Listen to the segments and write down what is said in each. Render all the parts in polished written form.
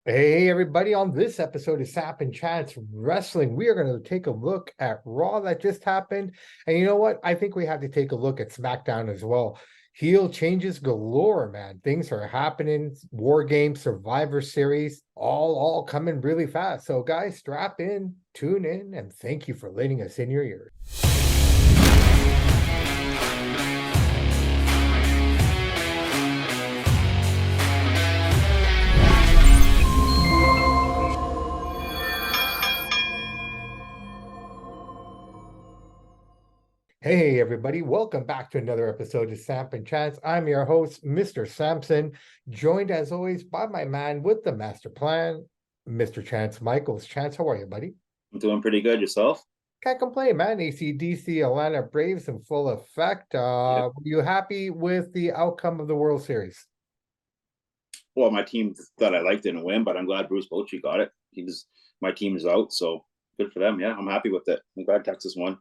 Hey, everybody, on this episode of SAMP&CHANCE Wrestling, we are going to take a look at Raw that just happened. And you know what? I think we have to take a look at Smackdown as well. Heel changes galore, man. Things are happening. War Games, Survivor Series, all coming really fast. So, guys, strap in, tune in, and thank you for letting us in your ears. Hey, everybody, welcome back to another episode of SAMP&CHANCE. I'm your host, Mr. Sampson, joined as always by my man with the master plan, Mr. Chance Michaels. Chance, how are you, buddy? I'm doing pretty good. Yourself? Can't complain, man. AC/DC Atlanta Braves in full effect. Yep. Were you happy with the outcome of the World Series? Well, my team that I liked didn't win, but I'm glad Bruce Bochy got it. My team is out, so good for them. Yeah, I'm happy with it. I'm glad Texas won.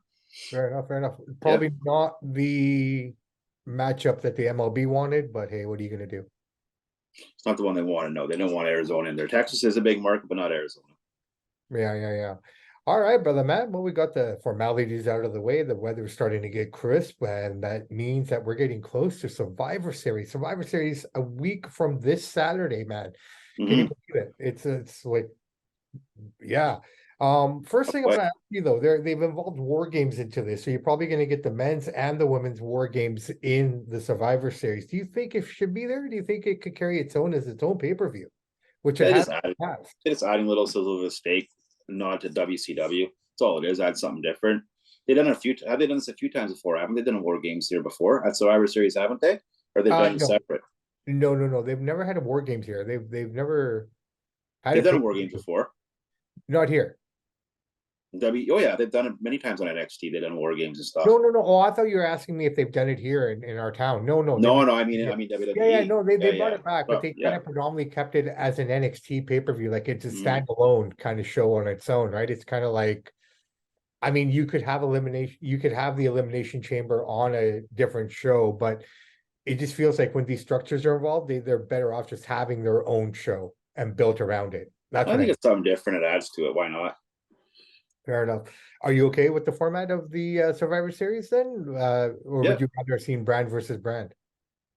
Fair enough, fair enough. Yeah. Probably not the matchup that the MLB wanted, but hey, what are you going to do? It's not the one they want to know. They don't want Arizona in there. Texas is a big market, but not Arizona. Yeah. All right, brother man. Well, we got the formalities out of the way. The weather's starting to get crisp, and that means that we're getting close to Survivor Series. Survivor Series a week from this Saturday, man. Can you believe it? It's like, yeah. First thing I'm gonna ask you though, they've involved war games into this, so you're probably gonna get the men's and the women's war games in the Survivor Series. Do you think it should be there? Do you think it could carry its own as its own pay-per-view, which it They're has just in adding, the past? they're just adding little sizzle of a steak, nod to WCW. That's all it is. Add something different. They've done have they done this a few times before? Haven't they done war games here before at Survivor Series? Haven't they? Or they've done it No, separate? no. They've never had a war games here. They've never had They've a done pay. war games before. Not here. Oh yeah, they've done it many times on NXT. They've done war games and stuff. No. Oh, I thought you were asking me if they've done it here in our town. No, they've No, never no. I done it mean, here. I mean Yeah. WWE. No, they brought Yeah. it back, but But they kind yeah. of predominantly kept it as an NXT pay-per-view. Like it's a Mm-hmm. standalone kind of show on its own, right? It's kind of like, I mean, you could have the Elimination Chamber on a different show, but it just feels like when these structures are involved, they're better off just having their own show and built around it. That's I what think I it's something different. It adds to it. Why not? Fair enough. Are you okay with the format of the Survivor Series then? Or Yeah. would you rather have seen brand versus brand?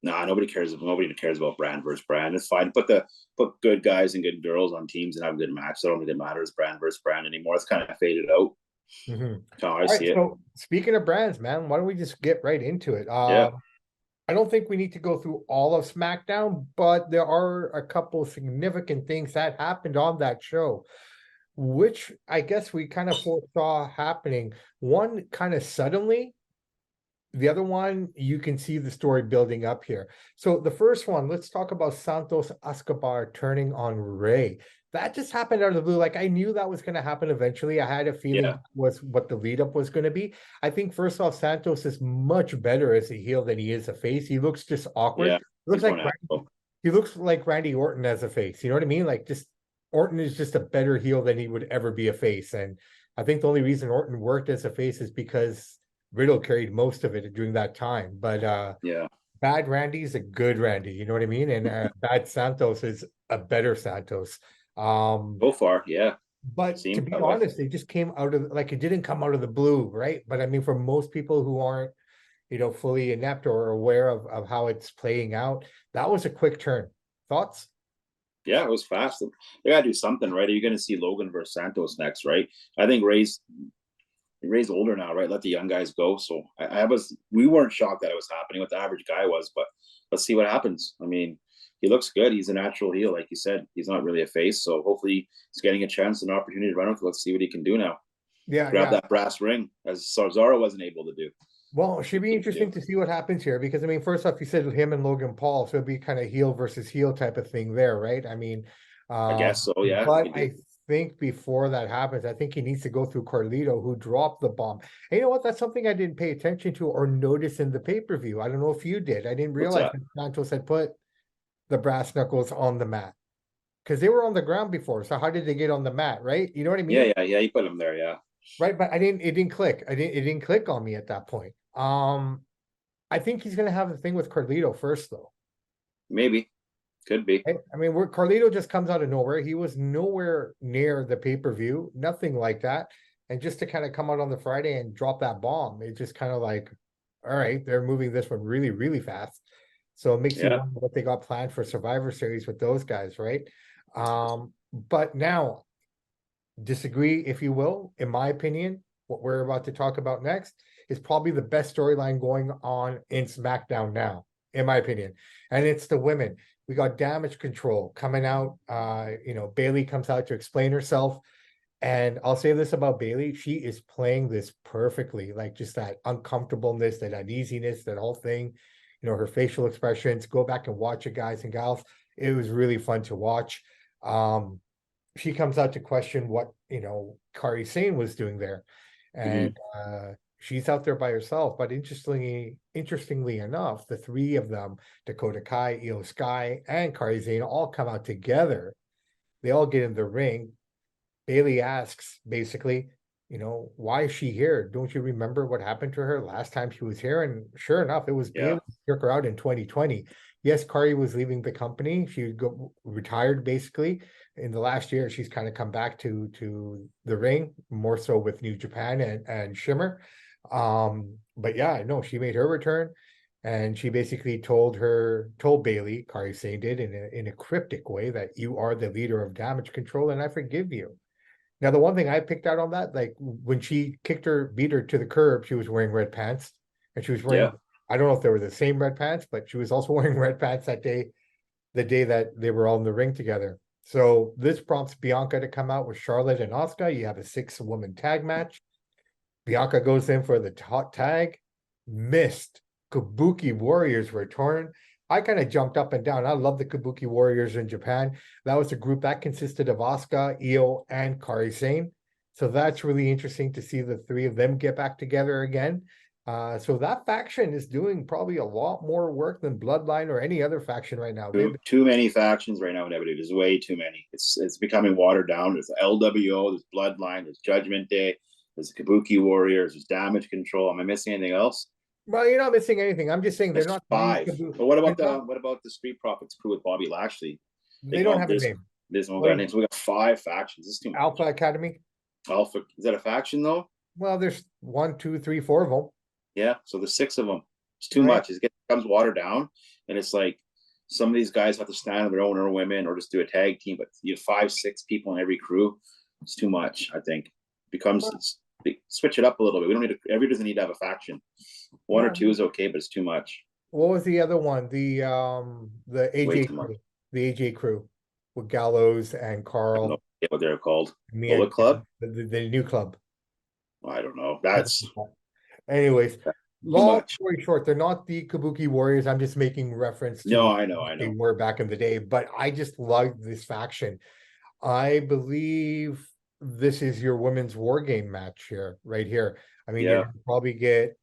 Nah, nobody cares. Nobody cares about brand versus brand. It's fine. Put good guys and good girls on teams and have a good match. I don't think it matters brand versus brand anymore. It's kind of faded out. Mhm. That's how I All right. see it. So speaking of brands, man, why don't we just get right into it? Yeah. I don't think we need to go through all of SmackDown, but there are a couple significant things that happened on that show, which I guess we kind of foresaw happening. One kind of suddenly, the other one, you can see the story building up here. So the first one, let's talk about Santos Escobar turning on Ray. That just happened out of the blue. Like I knew that was going to happen eventually. I had a feeling Yeah. was what the lead up was going to be. I think first off, Santos is much better as a heel than he is a face. He looks just awkward. Yeah. He's going to have He looks like Randy Orton as a face. You know what I mean? Like just Orton is just a better heel than he would ever be a face. And I think the only reason Orton worked as a face is because Riddle carried most of it during that time. But Yeah. bad Randy is a good Randy, you know what I mean? And bad Santos is a better Santos. So far, yeah. But to Seems be that way. honest, they just came out of like it didn't come out of the blue, right? But I mean, for most people who aren't, fully inept or aware of how it's playing out, that was a quick turn. Thoughts? Yeah, it was fast. They got to do something, right? Are you going to see Logan versus Santos next, right? I think Ray's older now, right? Let the young guys go. So we weren't shocked that it was happening. What the average guy was, but let's see what happens. I mean, he looks good. He's a natural heel, like you said. He's not really a face, so hopefully he's getting a chance, an opportunity to run with. Let's see what he can do now. Grab Yeah. that brass ring, as Cesaro wasn't able to do. Well, it should be interesting to see what happens here because I mean, first off, you said him and Logan Paul, so it'd be kind of heel versus heel type of thing there, right? I mean, I guess so. Yeah, but I think before that happens, I think he needs to go through Carlito, who dropped the bomb. And you know what? That's something I didn't pay attention to or notice in the pay-per-view. I don't know if you did. I didn't realize that Santos had put the brass knuckles on the mat because they were on the ground before. So how did they get on the mat, right? You know what I mean? Yeah. He put him there. Yeah. Right, but it didn't click. It didn't click on me at that point. I think he's gonna have the thing with Carlito first, though. Maybe. Could be. I mean, where Carlito just comes out of nowhere. He was nowhere near the pay-per-view, nothing like that. And just to kind of come out on the Friday and drop that bomb, it just kind of like, all right, they're moving this one really, really fast. So it makes you Yeah. wonder what they got planned for Survivor Series with those guys, right? But now, disagree if you will, in my opinion, what we're about to talk about next is probably the best storyline going on in SmackDown now, in my opinion. And it's the women. We got Damage Control coming out. Bailey comes out to explain herself. And I'll say this about Bailey, she is playing this perfectly, like just that uncomfortableness, that uneasiness, that whole thing, her facial expressions. Go back and watch it, guys and gals. It was really fun to watch. She comes out to question what, Kari Sane was doing there. And she's out there by herself. But interestingly enough, the three of them, Dakota Kai, Io Sky, and Kari Sane, all come out together. They all get in the ring. Bailey asks, basically, why is she here? Don't you remember what happened to her last time she was here? And sure enough, it was Bailey who took her out in 2020. Yes, Kari was leaving the company. She retired basically. In the last year, she's kind of come back to the ring, more so with New Japan and Shimmer. But yeah, no, she made her return. And she basically told Bailey, Kari Sane did, in a cryptic way, that you are the leader of Damage Control and I forgive you. Now, the one thing I picked out on that, like when she beat her to the curb, she was wearing red pants. And she was wearing, I don't know if they were the same red pants, but she was also wearing red pants that day, the day that they were all in the ring together. So this prompts Bianca to come out with Charlotte and Asuka. You have a 6-woman tag match. Bianca goes in for the hot tag. Missed. Kabuki Warriors return. I kind of jumped up and down. I love the Kabuki Warriors in Japan. That was a group that consisted of Asuka, Io, and Kari Sane. So that's really interesting to see the three of them get back together again. So that faction is doing probably a lot more work than Bloodline or any other faction right now. Too many factions right now in WWE. There's way too many. It's becoming watered down. There's LWO, there's Bloodline, there's Judgment Day, there's Kabuki Warriors, there's Damage Control. Am I missing anything else? Well, you're not missing anything. I'm just saying they're not 5. But what about the Street Profits crew with Bobby Lashley? They don't have a name. There's no name. So we got 5 factions. This is too much. Alpha Academy. Alpha, is that a faction though? Well, there's 1, 2, 3, 4 of them. Yeah, so there's 6 of them. It's too much. It becomes watered down, and it's like some of these guys have to stand on their own, or women, or just do a tag team. But you have 5, 6 people in every crew. It's too much. I think switch it up a little bit. We don't need to. Everybody doesn't need to have a faction. 1 or 2 is okay, but it's too much. What was the other one? The AJ crew, the AJ crew with Gallows and Carl. I don't know what they're called. Bullet Club. The new club. I don't know. That's. Anyways, long story short, they're not the Kabuki Warriors. I'm just making reference to. No, I know. They were back in the day, but I just love this faction. I believe this is your women's war game match here, right here. I mean, you'll probably get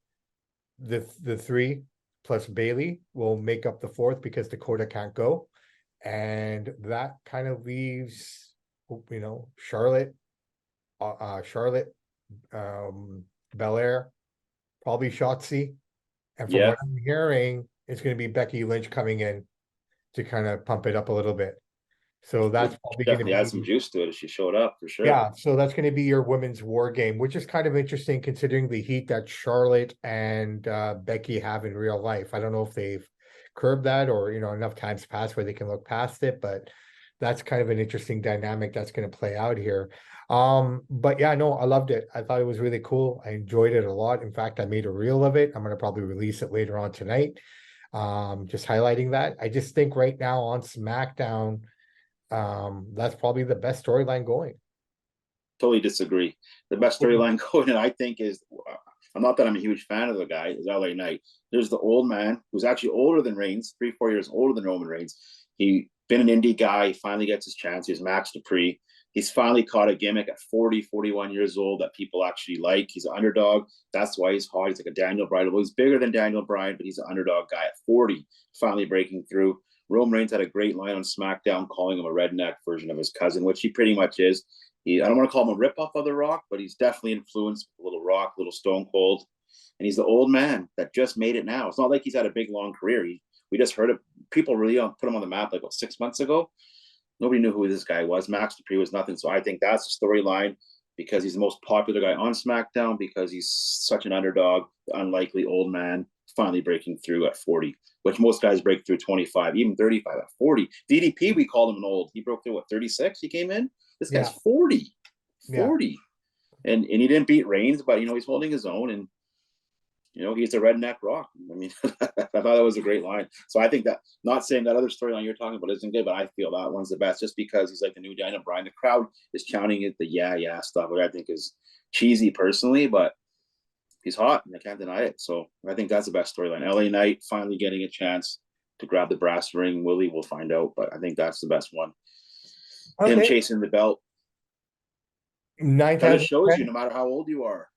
the 3 plus Bailey will make up the 4th because Dakota can't go. And that kind of leaves, Charlotte, Belair, probably Shotzi. And from what I'm hearing, it's going to be Becky Lynch coming in to kind of pump it up a little bit. So that's probably going to add some juice to it if she showed up for sure. Yeah, so that's going to be your women's war game, which is kind of interesting considering the heat that Charlotte and Becky have in real life. I don't know if they've curbed that or enough times passed where they can look past it, but that's kind of an interesting dynamic that's going to play out here. But yeah, no, I loved it. I thought it was really cool. I enjoyed it a lot. In fact, I made a reel of it. I'm going to probably release it later on tonight. Just highlighting that. I just think right now on SmackDown, that's probably the best storyline going. Totally disagree. The best storyline going, and I think is, I'm not that I'm a huge fan of the guy, is LA Knight. There's the old man who's actually older than Reigns, 3-4 years older than Roman Reigns. He been an indie guy. He finally gets his chance. He's Max Dupree. He's finally caught a gimmick at 40, 41 years old that people actually like. He's an underdog. That's why he's hot. He's like a Daniel Bryan. Well, he's bigger than Daniel Bryan, but he's an underdog guy at 40, finally breaking through. Roman Reigns had a great line on SmackDown calling him a redneck version of his cousin, which he pretty much is. I don't want to call him a ripoff of The Rock, but he's definitely influenced a little Rock, a little Stone Cold. And he's the old man that just made it now. It's not like he's had a big, long career. we just heard it. People really put him on the map like, what, 6 months ago? Nobody knew who this guy was. Max Dupree was nothing. So I think that's the storyline, because he's the most popular guy on SmackDown, because he's such an underdog, the unlikely old man finally breaking through at 40, which most guys break through 25, even 35. At 40, DDP, we called him an old. He broke through, what, 36? He came in. This guy's 40, Yeah. and he didn't beat Reigns, but he's holding his own, and he's a redneck rock. I mean, I thought that was a great line. So I think that, not saying that other storyline you're talking about isn't good, but I feel that one's the best, just because he's like the new Daniel Bryan. The crowd is chanting it, the yeah stuff, which I think is cheesy personally, but he's hot and I can't deny it. So I think that's the best storyline. LA Knight finally getting a chance to grab the brass ring. Willie will find out, but I think that's the best one. Okay. Him chasing the belt. 9,000. That shows you, no matter how old you are,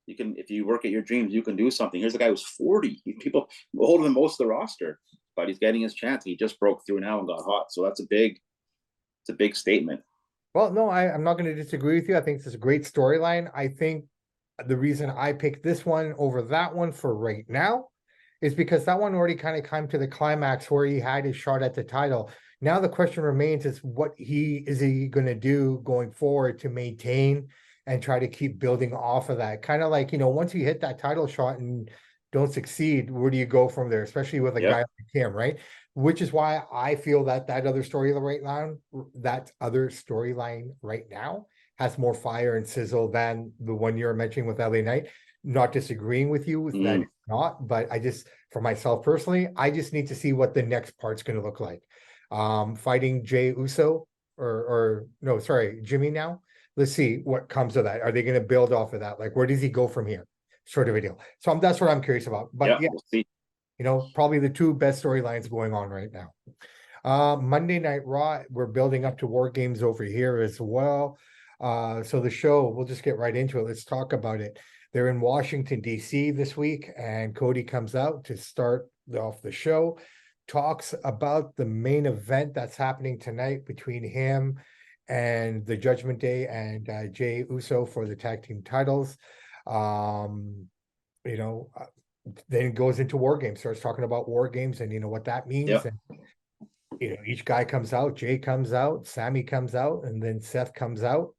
you can, if you work at your dreams, you can do something. Here's a guy who's 40. People older than most of the roster, but he's getting his chance. He just broke through now and got hot. So it's a big statement. Well, no, I'm not going to disagree with you. I think this is a great storyline. I think the reason I picked this one over that one for right now is because that one already kind of came to the climax where he had his shot at the title. Now the question remains is what he going to do going forward to maintain and try to keep building off of that. Kind of like, once you hit that title shot and don't succeed, where do you go from there? Especially with a guy like him, right? Which is why I feel that other storyline right now has more fire and sizzle than the one you're mentioning with LA Knight. Not disagreeing with you with that, it's not, but for myself personally, I just need to see what the next part's going to look like. Fighting Jey Uso or no, sorry, Jimmy now. Let's see what comes of that. Are they going to build off of that? Like, where does he go from here? Sort of a deal. So that's what I'm curious about. But we'll see. Probably the two best storylines going on right now. Monday Night Raw, we're building up to War Games over here as well. So the show, we'll just get right into it. Let's talk about it. They're in Washington, D.C. this week, and Cody comes out to start off the show, talks about the main event that's happening tonight between him and the Judgment Day and Jey Uso for the tag team titles. Then it goes into War Games, starts talking about War Games and what that means. Yep. And each guy comes out, Jay comes out, Sammy comes out, and then Seth comes out.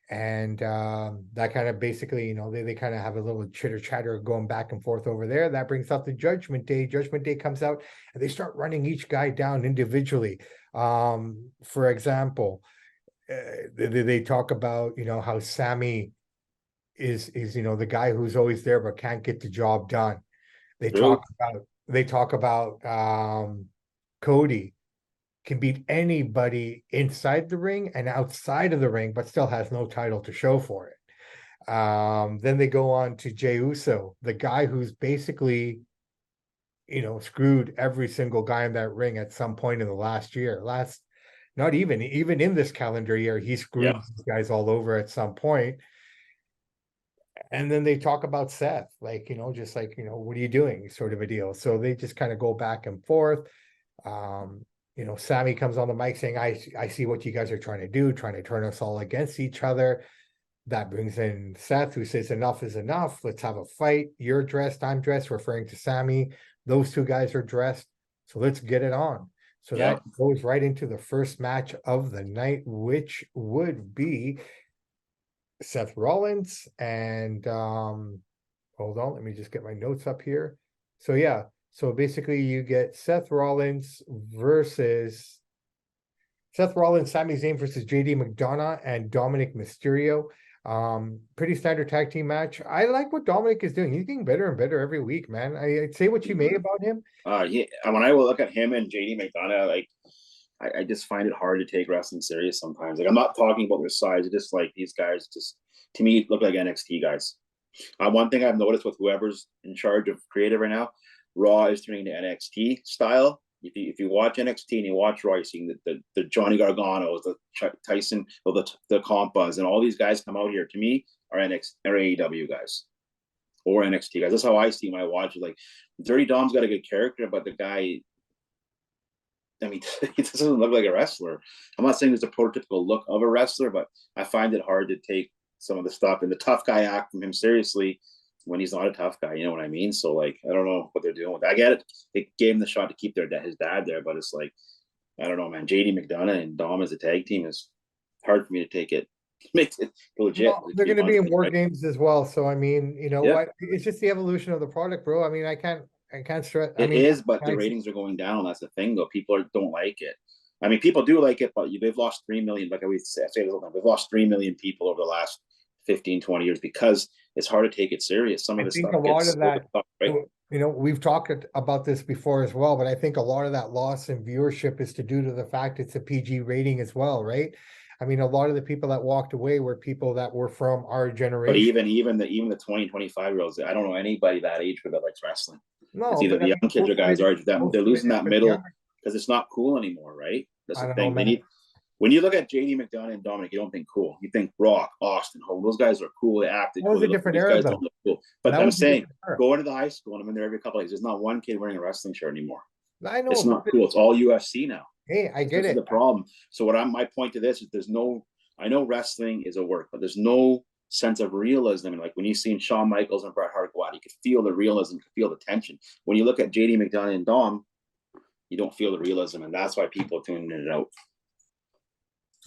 And that kind of basically, they kind of have a little chitter chatter going back and forth over there. That brings up the Judgment Day. Judgment Day comes out and they start running each guy down individually. For example, they talk about, how Sammy is the guy who's always there but can't get the job done. They talk about Cody can beat anybody inside the ring and outside of the ring, but still has no title to show for it. Then they go on to Jey Uso, the guy who's basically, screwed every single guy in that ring at some point in the last year. Not even in this calendar year, he screwed these guys all over at some point. And then they talk about Seth, like, just like, what are you doing, sort of a deal. So they just kind of go back and forth. Sammy comes on the mic saying, I see what you guys are trying to do, trying to turn us all against each other. That brings in Seth, who says, enough is enough. Let's have a fight. You're dressed, I'm dressed, referring to Sammy. Those two guys are dressed. So let's get it on. So that goes right into the first match of the night, which would be Seth Rollins and hold on, let me just get my notes up here. So basically you get Seth Rollins, Sami Zayn versus JD McDonough and Dominic Mysterio. Pretty standard tag team match. I like what Dominic is doing. He's getting better and better every week, man. I'd say what you may about him. When I will look at him and JD McDonough, like I just find it hard to take wrestling serious sometimes. Like, I'm not talking about their size. It's just like these guys just, to me, look like NXT guys. One thing I've noticed with whoever's in charge of creative right now, Raw is turning to NXT style. If you watch NXT and you watch Raw, you're seeing the Johnny Garganos, the Tyson, or the Compas, and all these guys come out here, to me, are AEW guys or NXT guys. That's how I see when I watch it. Like, Dirty Dom's got a good character, but the guy, I mean, he doesn't look like a wrestler. I'm not saying there's a prototypical look of a wrestler, but I find it hard to take some of the stuff and the tough guy act from him seriously when he's not a tough guy. You know what I mean? So like, I don't know what they're doing with that. I get it. They gave him the shot to keep his dad there, but it's like, I don't know, man. JD McDonough and Dom as a tag team is hard for me to take it. Makes it legit. Well, To they're be going to be honest in with you, war right? games as well. So I mean, you know Yeah, what? It's just the evolution of the product, bro. I mean, I can't stress. I it mean, is, but the ratings are going down. That's the thing, though. Don't like it. I mean, people do like it, but they've lost 3 million. Like I say this all the time, they've lost 3 million people over the last 15, 20 years because it's hard to take it serious. Some I of the think stuff a lot gets of over that, the top, right? you know, we've talked about this before as well, but I think a lot of that loss in viewership is to due to the fact it's a PG rating as well, right? I mean, a lot of the people that walked away were people that were from our But generation. even the 20, 25-year-olds, I don't know anybody that age group that likes wrestling. It's No, either but I the mean, young kids or guys our age. They're most of it losing is that for the middle younger. because it's not cool anymore, right? That's I the don't know, thing. They man. need when you look at JD McDonough and Dominic, you don't think cool. You think Brock, Austin, Hogan. Those guys are cool. They acted That cool. was They a look cool. different These era, guys don't though. look cool. But That I'm was a saying, different era. go into the high school and I'm in there every couple of days. There's not one kid wearing a wrestling shirt anymore. I know, It's not cool. It's all UFC now. hey, I get This is it. the problem. So my point to this is there's no. I know wrestling is a work, but there's no sense of realism. And like when you see Shawn Michaels and Bret Hart go out, you could feel the realism, you could feel the tension. When you look at JD McDonough and Dom, you don't feel the realism, and that's why people tune it out.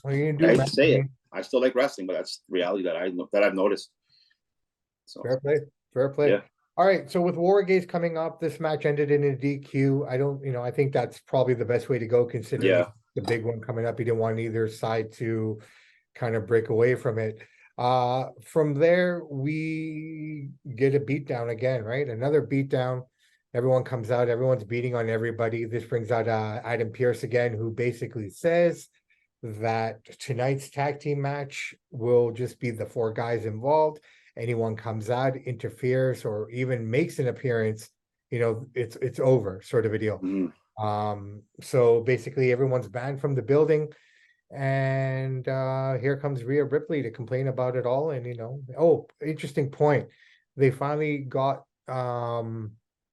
What are you gonna I do, hate man? to say it. I still like wrestling, but that's the reality that I've noticed. So Fair play. Fair play. yeah, All right. So with War Games coming up, this match ended in a DQ. I don't, you know, I think that's probably the best way to go considering yeah, the big one coming up. You didn't want either side to kind of break away from it. From there, we get a beatdown again, right? Another beatdown. Everyone comes out, everyone's beating on everybody. This brings out Adam Pearce again, who basically says that tonight's tag team match will just be the four guys involved. Anyone comes out, interferes, or even makes an appearance, you know, it's over, sort of a deal. mhm. So basically everyone's banned from the building. And here comes Rhea Ripley to complain about it all. And you know, oh, interesting point. They finally got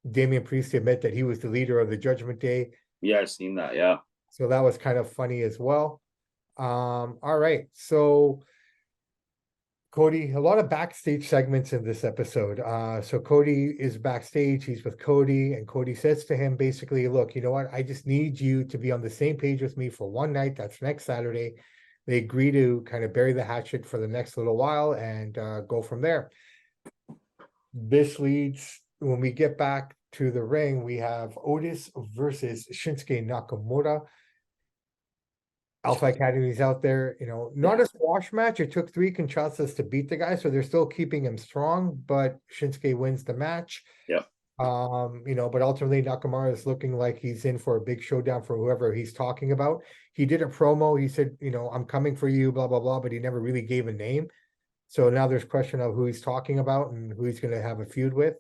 Damian Priest to admit that he was the leader of the Judgment Day. Yeah. I've seen that. Yeah, So that was kind of funny as well. All right. So Cody, a lot of backstage segments in this episode. So Cody is backstage, he's with Cody, and Cody says to him basically, look, you know what? I just need you to be on the same page with me for one night. That's next Saturday. They agree to kind of bury the hatchet for the next little while and go from there. This leads, when we get back to the ring, we have Otis versus Shinsuke Nakamura. Alpha Academy's out there, you know, not a squash match. It took 3 Kinshasas to beat the guy, so they're still keeping him strong, but Shinsuke wins the match. yeah, You know, but ultimately Nakamura is looking like he's in for a big showdown for whoever he's talking about. He did a promo, he said, you know, I'm coming for you, blah, blah, blah, but he never really gave a name. So now there's question of who he's talking about and who he's going to have a feud with.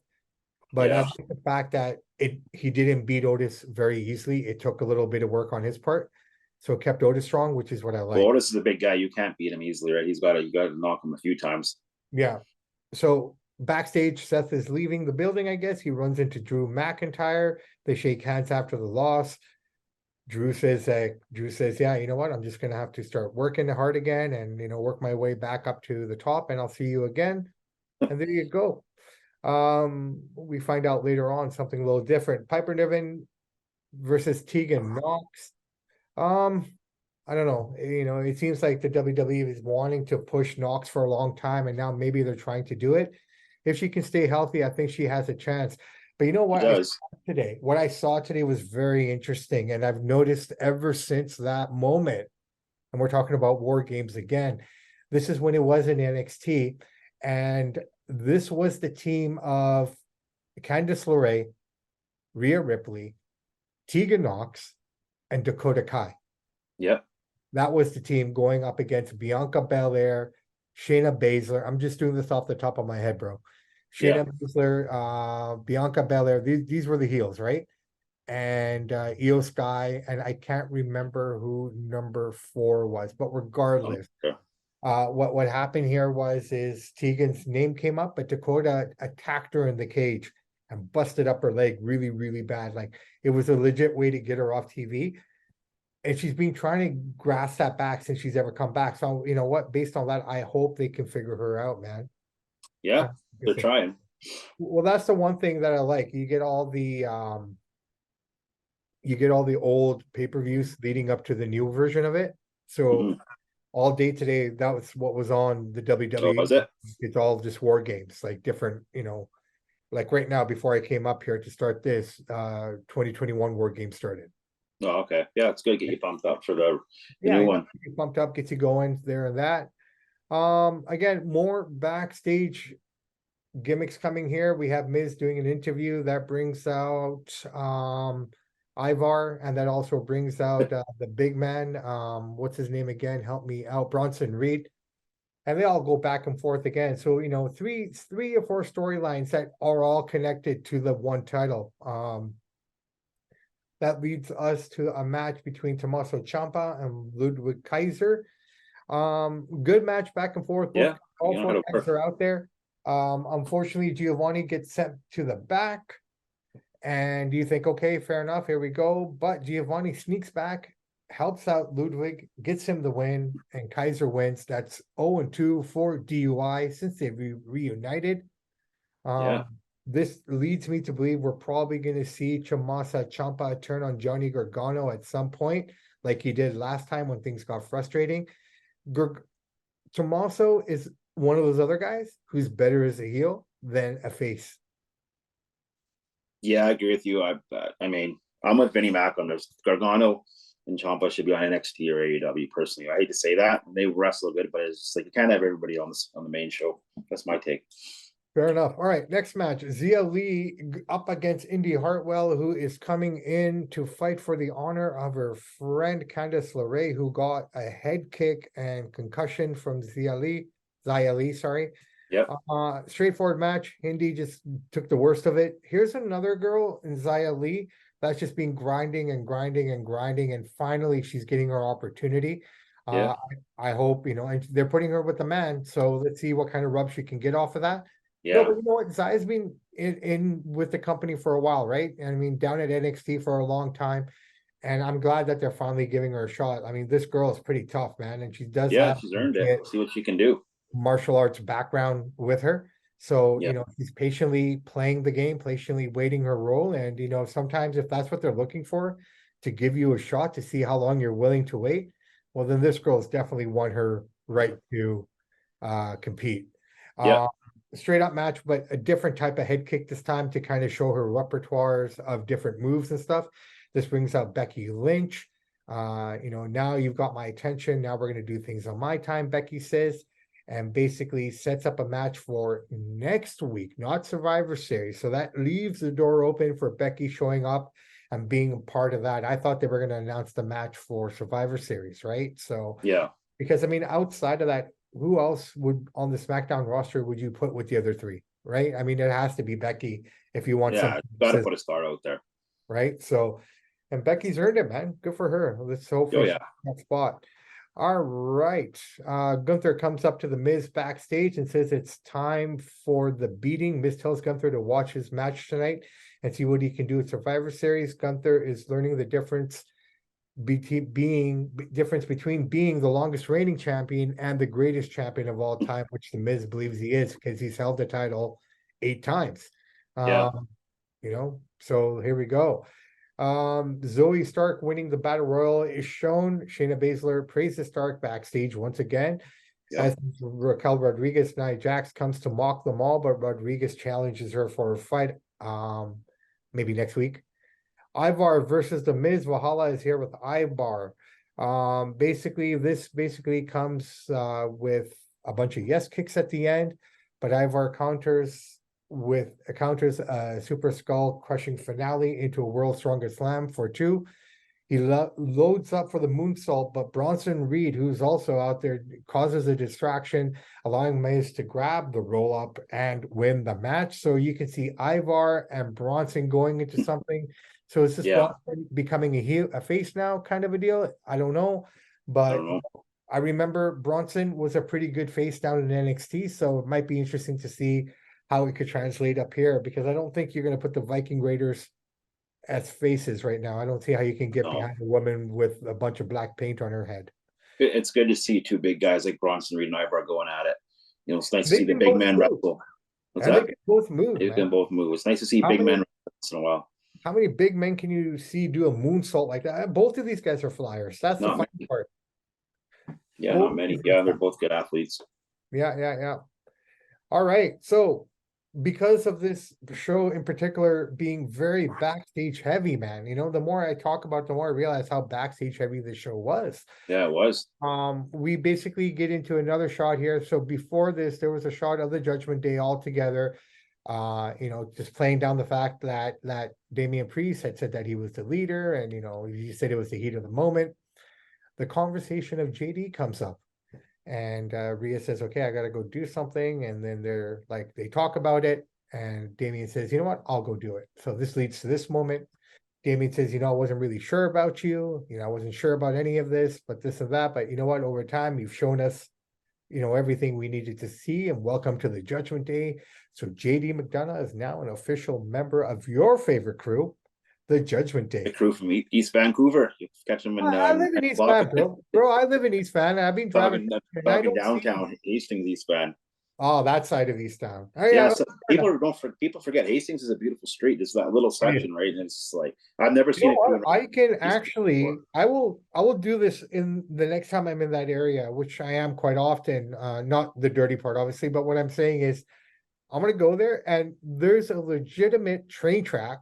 But I yeah. like the fact that he didn't beat Otis very easily. It took a little bit of work on his part. So it kept Otis strong, which is what I Well, like. Otis is a big guy. You can't beat him easily, right? You got to knock him a few times. Yeah. So backstage, Seth is leaving the building, I guess. He runs into Drew McIntyre. They shake hands after the loss. Drew says, yeah, you know what? I'm just gonna have to start working hard again and you know, work my way back up to the top, and I'll see you again. And there you go. We find out later on something a little different. Piper Niven versus Tegan Knox. Um, I don't know. You know, it seems like the WWE is wanting to push Knox for a long time, and now maybe they're trying to do it. If she can stay healthy, I think she has a chance. But you know He what? does. What I saw today was very interesting, and I've noticed ever since that moment, and we're talking about War Games again. This is when it was in NXT, and this was the team of Candice LeRae, Rhea Ripley, Tegan Knox, and Dakota Kai. Yep. That was the team going up against Bianca Belair, Shayna Baszler. I'm just doing this off the top of my head, bro. Yeah. Shayna Baszler, Bianca Belair. These were the heels, right? And Io Sky, and I can't remember who number 4 was, but regardless, Okay. what happened here is Tegan's name came up, but Dakota attacked her in the cage and busted up her leg really, really bad. Like it was a legit way to get her off TV. And she's been trying to grasp that back since she's ever come back. So you know what? Based on that, I hope they can figure her out, man. Yeah. They're 100%. trying. Well, that's the one thing that I like. You get all the old pay-per-views leading up to the new version of it. So Mhm. all day today, that was what was on the Oh, WWE. was it? It's all just war games, like different, like right now, before I came up here to start this, 2021 war game started. Oh, okay. Yeah, it's good to get you pumped up for the Yeah, new one. get you pumped up, gets you going there and that. Again, more backstage gimmicks coming here. We have Miz doing an interview that brings out Ivar, and that also brings out the big man. What's his name again? Help me out, Bronson Reed. And they all go back and forth again. So, three or four storylines that are all connected to the one title. That leads us to a match between Tommaso Ciampa and Ludwig Kaiser. Good match back and forth. Both Yeah, all you know how four to guys work. are out there. Unfortunately, Giovanni gets sent to the back, and you think, okay, fair enough, here we go. But Giovanni sneaks back, helps out Ludwig, gets him the win, and Kaiser wins. That's 0-2 for DUI since they've reunited. Yeah, This leads me to believe we're probably going to see Tommaso Ciampa turn on Johnny Gargano at some point, like he did last time when things got frustrating. Tommaso is one of those other guys who's better as a heel than a face. yeah, I agree with you. I mean, I'm with Vinnie Mac on this. Gargano and Ciampa should be on NXT or AEW. Personally, I hate to say that. They wrestle good, but it's just like you can't have everybody on this on the main show. That's my take. Fair enough. All right, next match. Zia Lee up against Indy Hartwell, who is coming in to fight for the honor of her friend Candice LeRae, who got a head kick and concussion from Zia Lee, sorry. Yep. Straightforward match. Indy just took the worst of it. Here's another girl in Zia Lee that's just been grinding and grinding and grinding, and finally she's getting her opportunity. Yeah. Uh, I hope, and they're putting her with the man, so let's see what kind of rub she can get off of that. No, Yeah. but you know what? Zaya's been in with the company for a while, right? And I mean, down at NXT for a long time. And I'm glad that they're finally giving her a shot. I mean, this girl is pretty tough, man. And she does Yeah. have She's a earned it. legit See what she can do. martial arts background with her. So, Yeah. she's patiently playing the game, patiently waiting her role. And, sometimes if that's what they're looking for, to give you a shot to see how long you're willing to wait, well, then this girl's definitely won her right to compete. Yeah. Uh, Straight up match, but a different type of head kick this time to kind of show her repertoires of different moves and stuff. This brings out Becky Lynch. Now you've got my attention. Now we're going to do things on my time, Becky says, and basically sets up a match for next week, not Survivor Series. So that leaves the door open for Becky showing up and being a part of that. I thought they were going to announce the match for Survivor Series, right? So, Yeah. because I mean, outside of that, who else would on the SmackDown roster would you put with the other three, right? I mean, it has to be Becky if you want Yeah. something Got to consistent, put a star out there. right? So, and Becky's earned it, man. Good for her. Let's Oh hopefully she's yeah. in that spot. All right. Gunther comes up to the Miz backstage and says it's time for the beating. Miz tells Gunther to watch his match tonight and see what he can do at Survivor Series. Gunther is learning the difference between being the longest reigning champion and the greatest champion of all time, which the Miz believes he is because he's held the title 8 times. Yeah. So here we go. Zoe Stark winning the battle royal is shown. Shayna Baszler praises Stark backstage once again. Yeah. As Raquel Rodriguez, Nia Jax comes to mock them all, but Rodriguez challenges her for a fight. Maybe next week. Ivar versus the Miz. Valhalla is here with Ivar. This basically comes with a bunch of yes kicks at the end, but Ivar counters a Super Skull crushing finale into a World Strongest Slam for 2. He loads up for the moonsault, but Bronson Reed, who's also out there, causes a distraction, allowing Miz to grab the roll up and win the match. So you can see Ivar and Bronson going into something. So is this Yeah. Bronson becoming a face now, kind of a deal? I don't know, I but don't know. I remember Bronson was a pretty good face down in NXT, so it might be interesting to see how it could translate up here, because I don't think you're going to put the Viking Raiders as faces right now. I don't see how you can get No. behind a woman with a bunch of black paint on her head. It's good to see two big guys like Bronson Reed and Ivar going at it. It's nice to They see the can big both man move. wrestle. What's And they that? can both move, They man. can both move. It's nice to see How big many men once in a while. how many big men can you see do a moonsault like that? Both of these guys are flyers. That's the Not funny many. part. Yeah, Both not of many. these Yeah, they're guys. both good athletes. Yeah. All right. So because of this show in particular being very backstage heavy, man, the more I talk about, the more I realize how backstage heavy the show was. Yeah, it was. We basically get into another shot here. So before this, there was a shot of the Judgment Day all together. Just playing down the fact that Damian Priest had said that he was the leader, and he said it was the heat of the moment. The conversation of JD comes up, and Rhea says, "Okay, I got to go do something." And then they talk about it, and Damian says, "You know what? I'll go do it." So this leads to this moment. Damien says, I wasn't really sure about you. I wasn't sure about any of this, but this and that. But you know what? Over time, you've shown us, everything we needed to see. And welcome to the Judgment Day. So JD McDonough is now an official member of your favorite crew, the Judgment The Day. crew from East Vancouver. You catch them in I live in East Van, bro. Bro, I live in East Van. I've been driving, and I talking don't see. downtown Hastings, East Van. Oh, that side of East Town. Oh, Yeah, yeah. so people forget Hastings is a beautiful street. There's that little section, right? And it's like I've never You know seen a crew what? I can Hastings actually, before. I will do this in the next time I'm in that area, which I am quite often. Not the dirty part, obviously, but what I'm saying is, I'm gonna go there, and there's a legitimate train track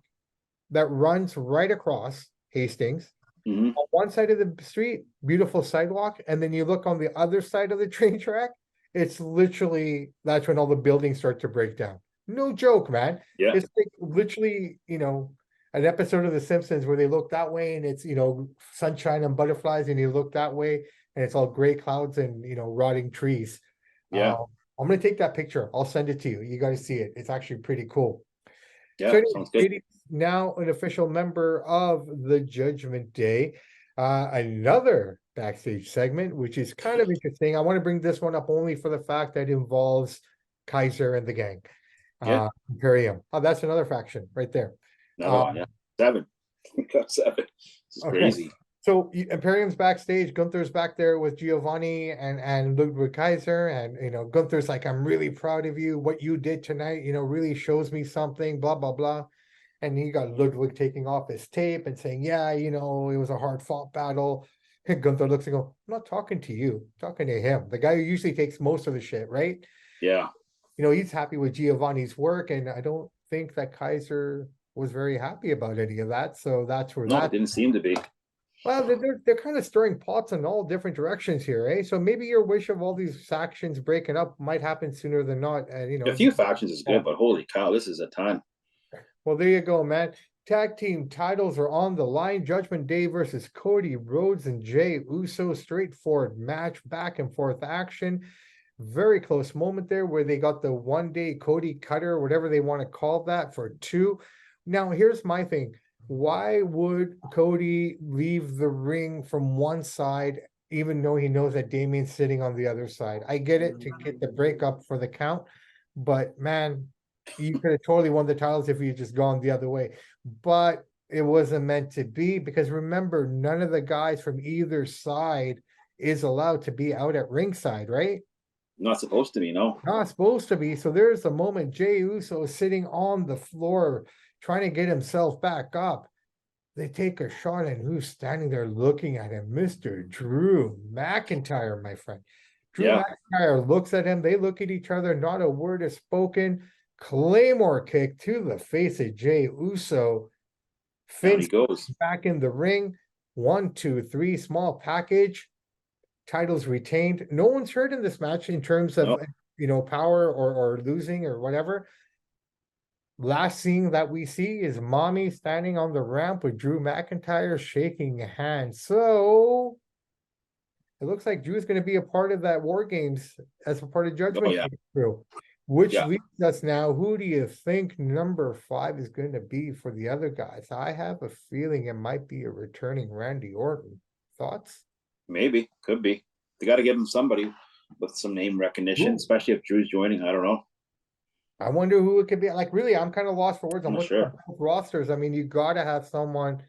that runs right across Hastings. Hmm. On one side of the street, beautiful sidewalk, and then you look on the other side of the train track, it's literally that's when all the buildings start to break down. No joke, man. Yeah, It's like literally, an episode of The Simpsons where they look that way and it's, sunshine and butterflies, and you look that way and it's all gray clouds and, rotting trees. yeah, I'm gonna take that picture. I'll send it to you. You got to see it. It's actually pretty cool. So yeah. anyway, Sounds good. JD's now an official member of the Judgment Day. Another backstage segment, which is kind of interesting. I want to bring this one up only for the fact that it involves Kaiser and the gang. Yeah, Imperium. Oh, that's another faction right there. another one. Yeah, 7. We got 7. This is Okay. crazy. So Imperium's backstage. Gunther's back there with Giovanni and Ludwig Kaiser, and Gunther's like, "I'm really proud of you. What you did tonight, really shows me something." Blah blah blah. And you got Ludwig taking off his tape and saying, "Yeah, it was a hard fought battle." And Gunther looks and goes, "I'm not talking to you, I'm talking to him, the guy who usually takes most of the shit, right?" Yeah, He's happy with Giovanni's work, and I don't think that Kaiser was very happy about any of that. So that's where no, it that. didn't seem to be. Well, they're kind of stirring pots in all different directions here, eh? So maybe your wish of all these factions breaking up might happen sooner than not. And A few factions is good, but holy cow, this is a ton. well, there you go, man. Tag team titles are on the line. Judgment Day versus Cody Rhodes and Jey Uso. Straightforward match, back and forth action. Very close moment there where they got the 1-day Cody cutter, whatever they want to call that, for 2. Now, here's my thing. Why would Cody leave the ring from one side, even though he knows that Damien's sitting on the other side? I get it, to get the breakup for the count, but man, you could have totally won the titles if you just gone the other way. But it wasn't meant to be, because remember, none of the guys from either side is allowed to be out at ringside, right? Not supposed to be, no. Not supposed to be. So there's a moment Jey Uso is sitting on the floor trying to get himself back up. They take a shot, and who's standing there looking at him? Mr. Drew McIntyre, my friend. Drew Yeah, McIntyre looks at him. They look at each other. Not a word is spoken. Claymore kick to the face of Jey Uso. down he Finn's goes. back in the ring. 1, 2, 3, small package. Titles retained. No one's hurt in this match in terms of power or losing or whatever. Last scene that we see is Mommy standing on the ramp with Drew McIntyre shaking hands. So it looks like Drew's going to be a part of that War Games as a part of Judgment yeah. crew. Which Yeah. leads us now. Who do you think number 5 is going to be for the other guys? I have a feeling it might be a returning Randy Orton. Thoughts? Maybe, could be. They got to give him somebody with some name recognition, Ooh. especially if Drew's joining. I don't know. I wonder who it could be. Like, really, I'm kind of lost for words. I'm I'm not looking sure. at both rosters. I mean, you got to have someone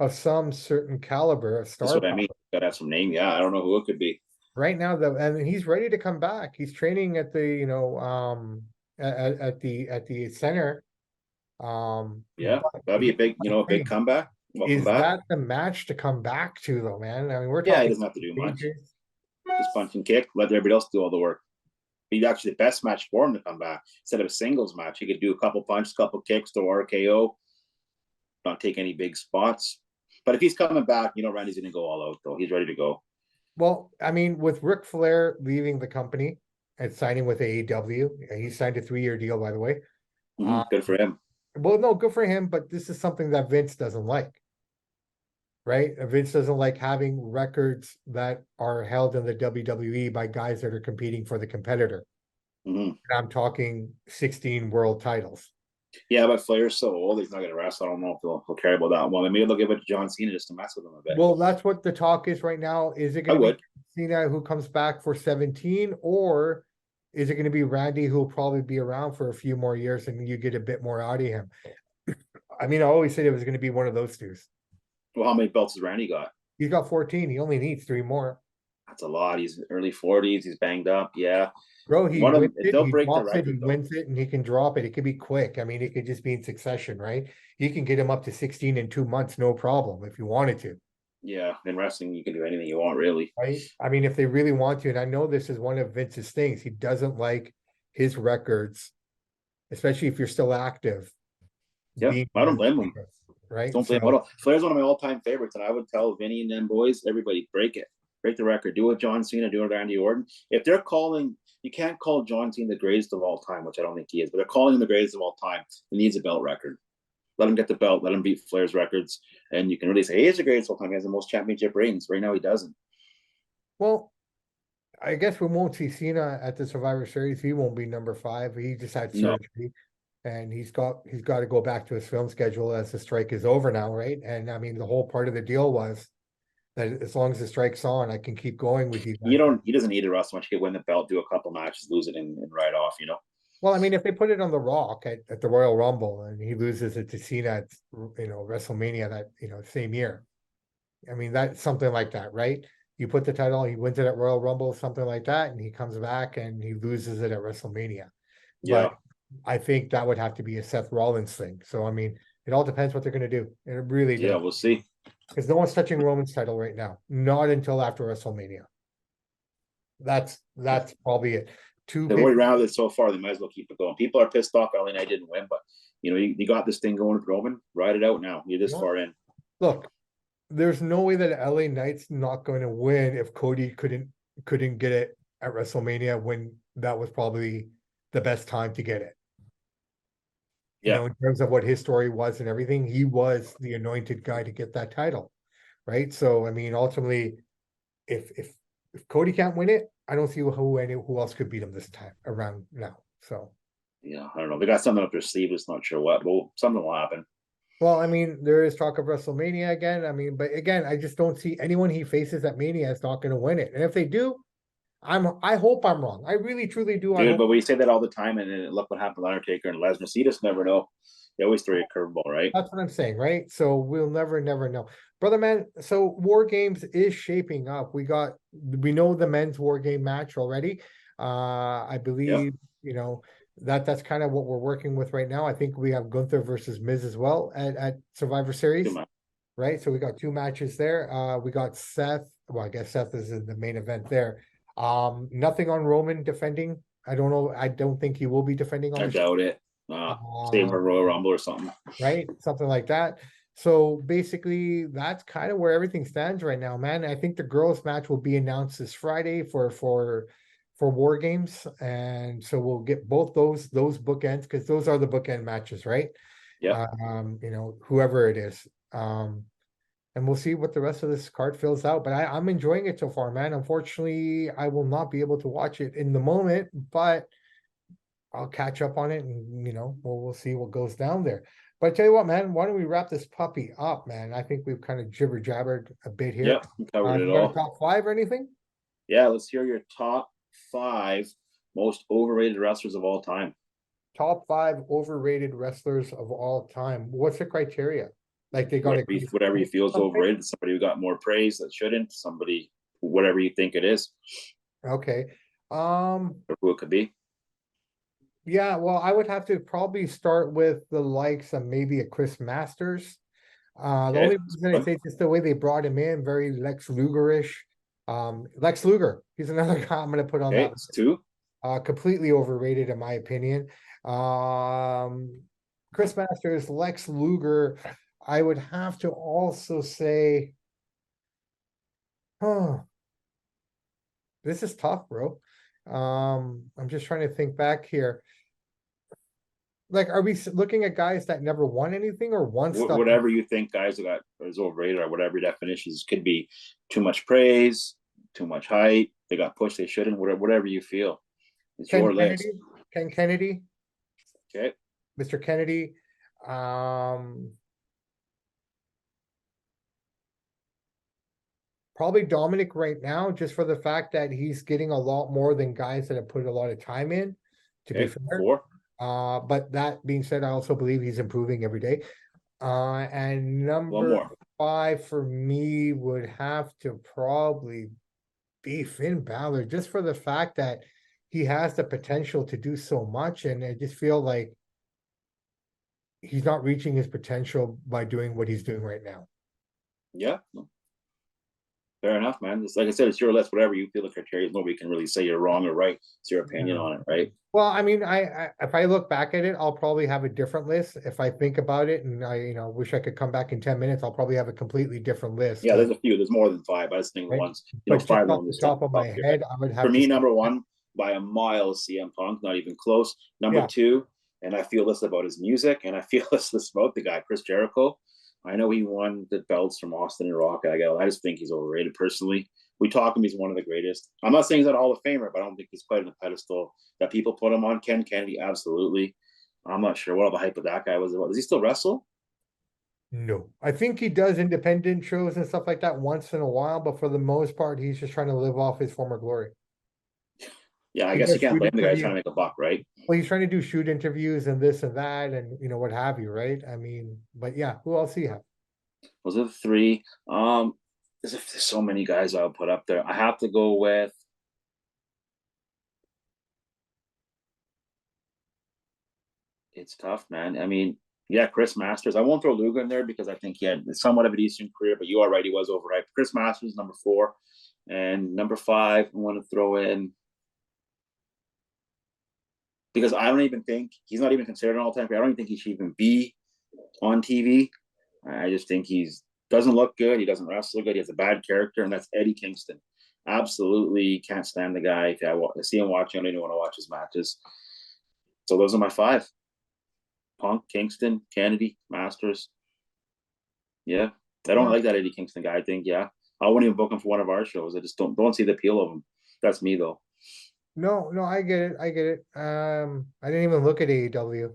of some certain caliber of That's star what I power. mean. Got to have some name. Yeah, I don't know who it could be. Right now, and he's ready to come back. He's training at the at the center. Yeah, But that'd be a big, a big comeback. Welcome is back. that the match to come back to though, man? I mean, we're Yeah, he talking doesn't have to do much. stages. Just punch and kick. Let everybody else do all the work. Be actually the best match for him to come back instead of a singles match. He could do a couple punches, couple kicks to RKO, not take any big spots. But if he's coming back, Randy's going to go all out though. He's ready to go. Well, I mean, with Ric Flair leaving the company and signing with AEW, he signed a 3-year deal, by the way. Good for him. Well, no, good for him, but this is something that Vince doesn't like, right? Vince doesn't like having records that are held in the WWE by guys that are competing for the competitor. And I'm talking 16 world titles. Yeah, but Flair's so old, he's not going to wrestle. I don't know if he'll care about that one. Maybe they'll give it to John Cena just to mess with him a bit. Well, that's what the talk is right now. Is it going to be Cena who comes back for 17, or is it going to be Randy who will probably be around for a few more years and you get a bit more out of him? I mean, I always said it was going to be one of those two. Well, how many belts has Randy got? He's got 14. He only needs 3 more. That's a lot. He's early 40s. He's banged up. Yeah. Bro, he wins it, they'll he break the drops it, record, he though. wins it, and he can drop it. It could be quick. I mean, it could just be in succession, right? You can get him up to 16 in 2 months, no problem, if you wanted to. Yeah, in wrestling, you can do anything you want, really. Right? I mean, if they really want to, and I know this is one of Vince's things, he doesn't like his records, especially if you're still active. Yeah, I don't blame him. Right? Don't blame him at all. Flair's one of my all-time favorites, and I would tell Vinny and them boys, everybody, break it. Break the record. Do it with John Cena, do it with Randy Orton. If they're calling, you can't call John Cena the greatest of all time, which I don't think he is, but they're calling him the greatest of all time. He needs a belt record. Let him get the belt. Let him beat Flair's records. And you can really say, hey, he's the greatest of all time. He has the most championship rings. Right now, he doesn't. Well, I guess we won't see Cena at the Survivor Series. He won't be number 5. He just had surgery. And he's got to go back to his film schedule as the strike is over now, right? And I mean, the whole part of the deal was that as long as the strike's on, I can keep going with you guys. He doesn't need to wrestle much. He can win the belt, do a couple matches, lose it, and ride off. Well, I mean, if they put it on The Rock at the Royal Rumble and he loses it to Cena at WrestleMania that same year, I mean, that's something like that, right? You put the title, he wins it at Royal Rumble, something like that, and he comes back and he loses it at WrestleMania. Yeah. But I think that would have to be a Seth Rollins thing. So I mean, it all depends what they're going to do. It really does. Yeah, we'll see. Because no one's touching Roman's title right now, not until after WrestleMania. That's probably it. They've already rounded it so far. They might as well keep it going. People are pissed off LA Knight didn't win, but you got this thing going with Roman. Ride it out now. You're this far in. Look, there's no way that LA Knight's not going to win if Cody couldn't get it at WrestleMania when that was probably the best time to get it. Yeah. In terms of what his story was and everything, he was the anointed guy to get that title, right? So I mean, ultimately, if Cody can't win it, I don't see who else could beat him this time around now. So yeah, I don't know. They got something up their sleeve. It's not sure what. Well, something will happen. Well, I mean, there is talk of WrestleMania again. I mean, but again, I just don't see anyone he faces at Mania is not going to win it. And if they do, I hope I'm wrong. I really, truly do. Dude, but we say that all the time, and then look what happened with Undertaker and Lesnar. You just never know. They always throw you a curveball, right? That's what I'm saying, right? So we'll never know. Brother man, so War Games is shaping up. We know the men's War Game match already. I believe, that's kind of what we're working with right now. I think we have Gunther versus Miz as well at Survivor Series. Right? So we got 2 matches there. We got Seth. Well, I guess Seth is in the main event there. Nothing on Roman defending. I don't know. I don't think he will be defending on I doubt it. Save for Royal Rumble or something. Right? Something like that. So basically, that's kind of where everything stands right now, man. I think the girls' match will be announced this Friday for War Games, and so we'll get both those bookends because those are the bookend matches, right? Yeah. Whoever it is, and we'll see what the rest of this card fills out. But I'm enjoying it so far, man. Unfortunately, I will not be able to watch it in the moment, but I'll catch up on it, and we'll see what goes down there. But I tell you what, man, why don't we wrap this puppy up, man? I think we've kind of jibber jabbered a bit here. Yep, we covered it all. Top 5 or anything? Yeah, let's hear your top 5 most overrated wrestlers of all time. Top 5 overrated wrestlers of all time. What's the criteria? Like they got whatever you feel is overrated. Somebody who got more praise that shouldn't. Somebody, whatever you think it is. Okay. Or who it could be. Yeah, well, I would have to probably start with the likes of maybe a Chris Masters. The Okay, only reason I say just the way they brought him in, very Lex Luger-ish. Lex Luger, he's another guy I'm gonna put on okay, that. it's two. Completely overrated in my opinion. Chris Masters, Lex Luger. I would have to also say, oh, this is tough, bro. I'm just trying to think back here. Like, are we looking at guys that never won anything or won stuff? Whatever you think guys that got is overrated or whatever your definitions could be, too much praise, too much hype, they got pushed, they shouldn't, whatever you feel. It's Ken your list. Kennedy, Ken Kennedy, Okay. Mr. Kennedy. Um, Probably Dominic right now, just for the fact that he's getting a lot more than guys that have put a lot of time in, to be Okay. fair. Four. But that being said, I also believe he's improving every day. And One number more. 5 for me would have to probably be Finn Balor, just for the fact that he has the potential to do so much, and I just feel like he's not reaching his potential by doing what he's doing right now. Yeah. Fair enough, man. It's like I said, it's your list. Whatever you feel the criteria, nobody can really say you're wrong or right. It's your opinion on it, right? Well, I mean, I if I look back at it, I'll probably have a different list. If I think about it, and I, wish I could come back in 10 minutes, I'll probably have a completely different list. Yeah, there's a few. There's more than five. I just think the Right? ones, But just five of off them the just top of my off your head. head, I would For have to me, say, number one by a mile is CM Punk, not even close. Number yeah, two, and I feel this about his music, and I feel this about the guy Chris Jericho. I know he won the belts from Austin and Rock. I just think he's overrated personally. We talk him; he's one of the greatest. I'm not saying he's not a Hall of Famer, but I don't think he's quite on the pedestal that people put him on. Ken Kennedy, absolutely. I'm not sure what all the hype of that guy was about. Does he still wrestle? no. I think he does independent shows and stuff like that once in a while, but for the most part, he's just trying to live off his former glory. Yeah, I He guess you does can't shoot blame the guy trying interviews. to make a buck, right? Well, he's trying to do shoot interviews and this and that, and what have you, right? I mean, but yeah, who else do you have? Those are the three. There's so many guys I'll put up there. I have to go with. It's tough, man. I mean, yeah, Chris Masters. I won't throw Luger in there because I think he had somewhat of a decent career, but you are right, he was overhyped. Chris Masters, number four. And number five, I want to throw in because I don't even think he's not even considered an all-time. I don't even think he should even be on TV. I just think he's doesn't look good. He doesn't wrestle good. He has a bad character, and that's Eddie Kingston. Absolutely can't stand the guy. If I see him watching, I don't even want to watch his matches. So those are my five: Punk, Kingston, Kennedy, Masters. Yeah, I don't Well, like that Eddie Kingston guy. I think I wouldn't even book him for one of our shows. I just don't see the appeal of him. That's me though. no, no, I get it. I get it. I didn't even look at AEW.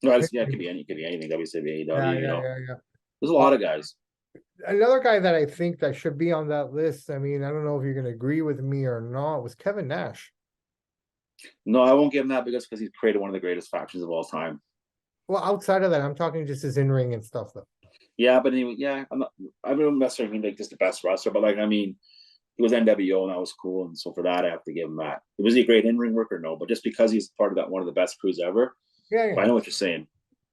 No, it could be anything. WCW, Yeah, AEW. yeah, yeah, yeah. There's a lot of guys. Another guy that I think that should be on that list, I mean, I don't know if you're going to agree with me or not, was Kevin Nash. No, I won't give him that because he's created one of the greatest factions of all time. Well, outside of that, I'm talking just his in-ring and stuff, though. Yeah, but anyway, yeah, I don't necessarily mean like just the best wrestler, but like I mean, he was NWO and that was cool, and so for that I have to give him that. Was he a great in-ring worker? No, but just because he's part of that one of the best crews ever, Yeah, but I yeah, know what you're saying.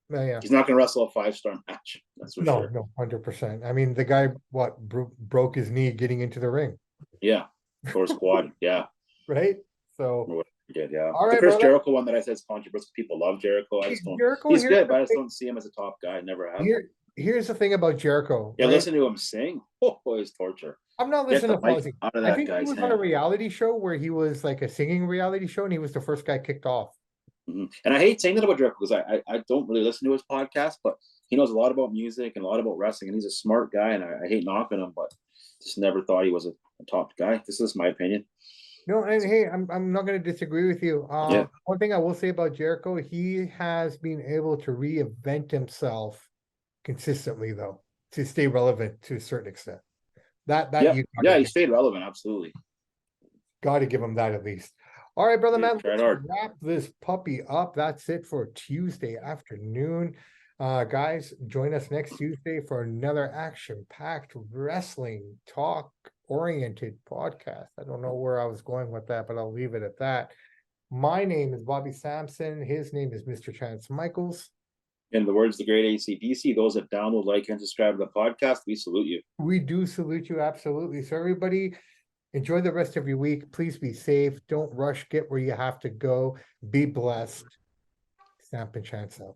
yeah, yeah. He's not going to wrestle a 5-star match. That's for No, sure. no, 100%. I mean, the guy, broke his knee getting into the ring, Yeah, or squad. Yeah, right? So, or what he did. Yeah, all the right, Chris brother. Jericho one that I said is controversial. People love Jericho. I just don't. Jericho, He's good, but I just don't see him as a top guy. Never have. here's the thing about Jericho, Yeah, right? listen to him sing. Oh, boy, it's torture. I'm not Get listening the to mic Fuzzy. out of I that think he guy's was on a hand. reality show where he was like a singing reality show, and he was the first guy kicked off. Mm-hmm. And I hate saying that about Jericho because I don't really listen to his podcast, but he knows a lot about music and a lot about wrestling, and he's a smart guy, and I hate knocking him, but just never thought he was a top guy. This is my opinion. No, and hey, I'm not going to disagree with you. Yeah. One thing I will say about Jericho, he has been able to reinvent himself consistently, though, to stay relevant to a certain extent. That Yeah. you Yeah, he stayed relevant. Absolutely. got to give him that at least. All right, brother He man, tried let's hard. wrap this puppy up. That's it for Tuesday afternoon. Guys, join us next Tuesday for another action-packed wrestling talk oriented podcast. I don't know where I was going with that, but I'll leave it at that. My name is Bobby Sampson. His name is Mr. Chance Michaels. In the words of the great ACDC, those that download, like, and subscribe to the podcast, we salute you. We do salute you, absolutely. So everybody, enjoy the rest of your week. Please be safe. Don't rush. Get where you have to go. Be blessed. Samp and Chance out.